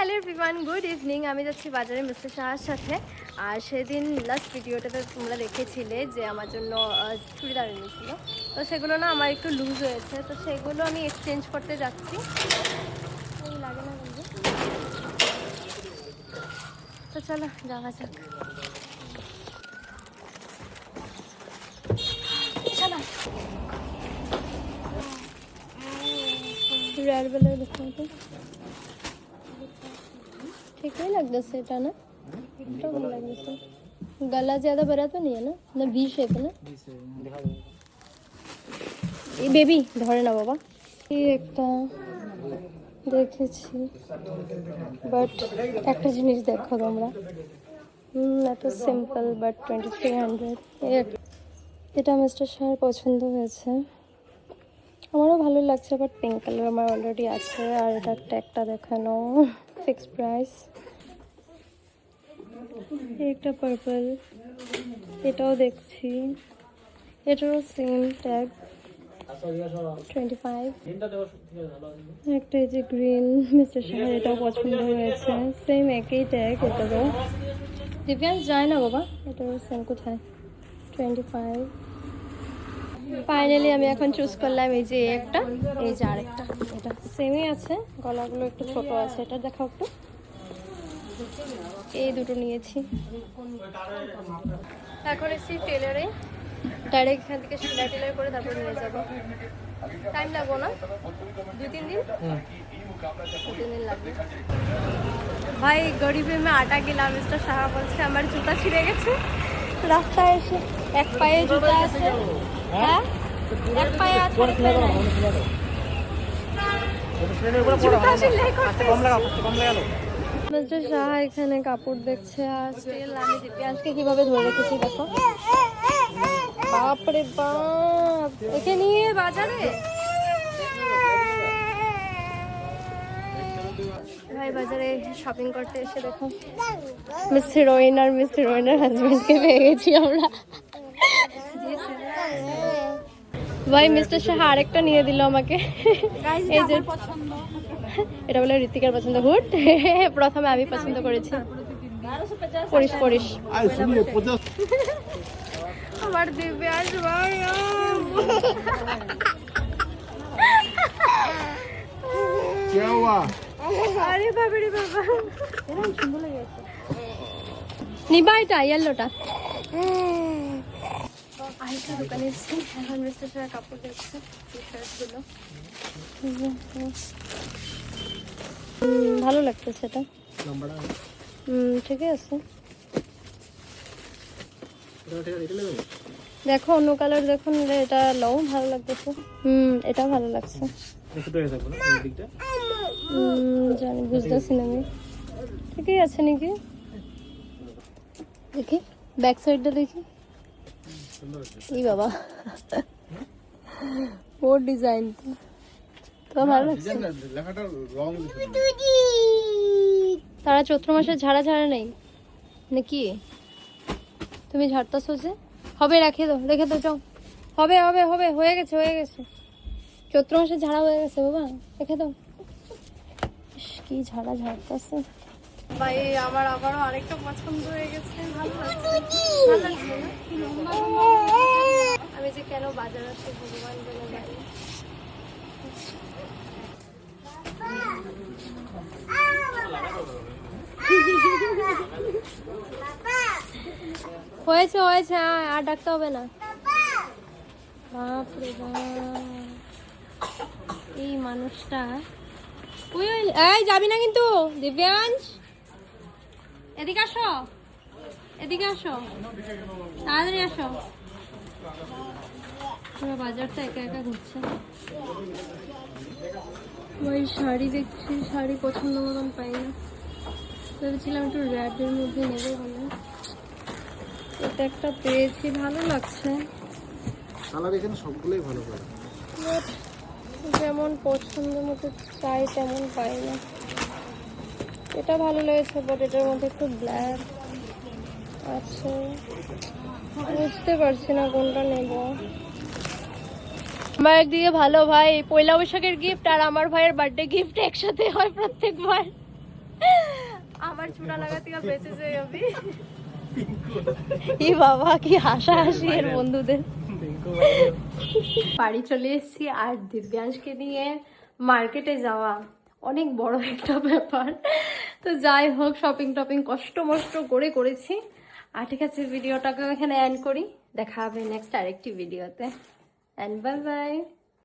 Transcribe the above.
Hello everyone, good evening. আমি যাচ্ছি বাজারে মিস্টার শাহর সাথে। আর সেদিন লাস্ট ভিডিওটাতে তোমরা দেখেছিলে যে আমার জন্য চুড়িদার এনেছিল, তো সেগুলো না আমার একটু লুজ হয়েছে, তো সেগুলো আমি এক্সচেঞ্জ করতে যাচ্ছি। লাগে না বলবো, তো চলো যাওয়া যাক। চলো रेड वाला दिखाओ तो ठीक ही लगता है এটা না এটা ভালো লাগছে। গলা ज्यादा बड़ा तो नहीं है ना वी शेप है ना। दिखा दो এই বেবি ধরে না বাবা। এই একটা দেখেছি, বাট একটা জিনিস দেখো তোমরা, এটা সিম্পল বাট 2300। এটা মিস্টার শাহর পছন্দ হয়েছে, আমারও ভালো লাগছে, বাট পিঙ্ক কালার আমার অলরেডি আছে। আর এটার ট্যাগটা দেখানো, ফিক্সড প্রাইস। একটা পার্পল, এটাও দেখছি, এটারও সেম ট্যাগ 25। একটা এই যে গ্রিন মিস্টার শাহর, এটাও পছন্দ হয়েছে, সেম একই ট্যাগ এটারও। দিব্যাংশ যায় না বাবা, এটারও সেম। কোথায় 25। ফাইনালি আমি এখন চুজ করলাম এই যে একটা, এই যে আরেকটা, এটা সেমই আছে, গলাগুলো একটু ছোট আছে। এটা দেখাও একটু। এই দুটো নিয়েছি। এখন এসছি টেলারে, ডাইরেক্ট এখান থেকে সেলাই টেলার করে তারপর নিয়ে যাবো। টাইম লাগবো না, 2-3 দিন, 2-3 দিন লাগবে। ভাই গরিবে মে আটা গেলাম। মিস্টার সাহা বলছে আমার জুতা ছিঁড়ে গেছে রাস্তায় এসে। এক পায়ে জুতা আছে, হ্যাঁ এক পায়ে আছে, মিস্টার শাহ এখানে কাপড় দেখছে। আর স্টিল আমি দিব্যাংশকে কিভাবে ধরে রেখেছি দেখো। বাপরে বাপ, একে নিয়ে বাজারে ভাই বাজারে শপিং করতে এসে দেখো মিস হিরোইন আর মিস হিরোইনের হাজবেন্ডকে পেয়ে গেছি আমরা। ভাই মিস্টার শাহ আরেকটা নিয়ে দিল আমাকে, এই যে এটা বলে ঋতিকার পছন্দ। হুড প্রথমে আমি পছন্দ করেছি। পরিস পরিস আমার দিব্যাংশ ভাই। আরে বাবা রে বাবা, এরকম সুন্দর লেগেছে। নিবা এটা ইয়েলোটা। আরেকটা দোকানে এসেছি, এখন মিস্টার শাহ কাপড় দেখছে, টি শার্টগুলো ভালো লাগতেছে। এটা ঠিকই আছে। দেখো অন্য কালার দেখুন, এটা লও, ভালো লাগতেছে। এটা ভালো লাগছে। জানি বুঝতেছি না আমি, ঠিকই আছে নাকি। দেখি ব্যাক সাইডটা দেখি। এই বাবা ওর ডিজাইন তো ভালো লাগছে। তারা চৈত্র মাসে ঝাড়া ঝাড়া নেই নাকি? তুমি ঝাড়তেছো যে? হবে, রেখে দাও, রেখে দাও, যাও। হবে হবে হবে, হয়ে গেছে হয়ে গেছে, চৈত্র মাসে ঝাড়া হয়ে গেছে বাবা, রেখে দাও। কি ঝাড়া ঝাড়তেছে ভাই। আমার আবারও আরেকটা পছন্দ হয়ে গেছে, ভালো লাগছে। ভালো লাগছে না? আমি যে কেন বাজার আসি ভগবান বলে জানি। হয়েছে হয়েছে, আর ডাকতে হবে না। বাপরে বাপ, এই মানুষটা। এই যাবি না কিন্তু দিব্যাংশ, এদিকে আসো, এদিকে আসো, তাড়াতাড়ি আসো। পুরো বাজারটা একা একা ঘুরছে। ওই শাড়ি দেখছি, শাড়ি পছন্দ মতন পাই না, ভেবেছিলাম একটু র্যাডের মধ্যে নেবো বলে। এটা একটা পেয়েছি, ভালো লাগছে। কালার এখানে সবগুলোই ভালো করে, যেমন পছন্দ মতো চাই তেমন পাই না। এটা ভালো লেগেছে, বাট এটার মধ্যে একটু ব্ল্যাক আছে, বুঝতে পারছি না কোনটা নেব। আমার একদিকে ভালো ভাই, পয়লা বৈশাখের গিফট আর আমার ভাইয়ের বার্থডে গিফট একসাথে হয় প্রত্যেকবার। बार चूड़ा लगाती का बेचे जाए अभी এই বাবা কি হাসাহাসি এর বন্ধুদের বাড়ি চলে এসেছি আর দিব্যাংশকে নিয়ে মার্কেটে যাওয়া অনেক বড় একটা ব্যাপার তো যাই হোক শপিং টপিং কষ্ট মষ্ট করে করেছি আর ঠিক আছে ভিডিওটাকে এখানে এন্ড করি দেখা হবে নেক্সট আরেকটি ভিডিওতে এন্ড বাই বাই